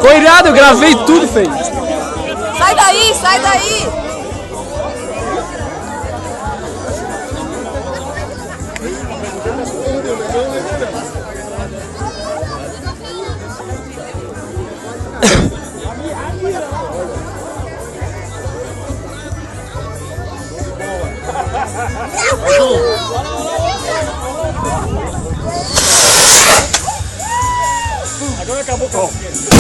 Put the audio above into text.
Foi irado, eu gravei tudo, feio. Sai daí, sai daí! Agora acabou o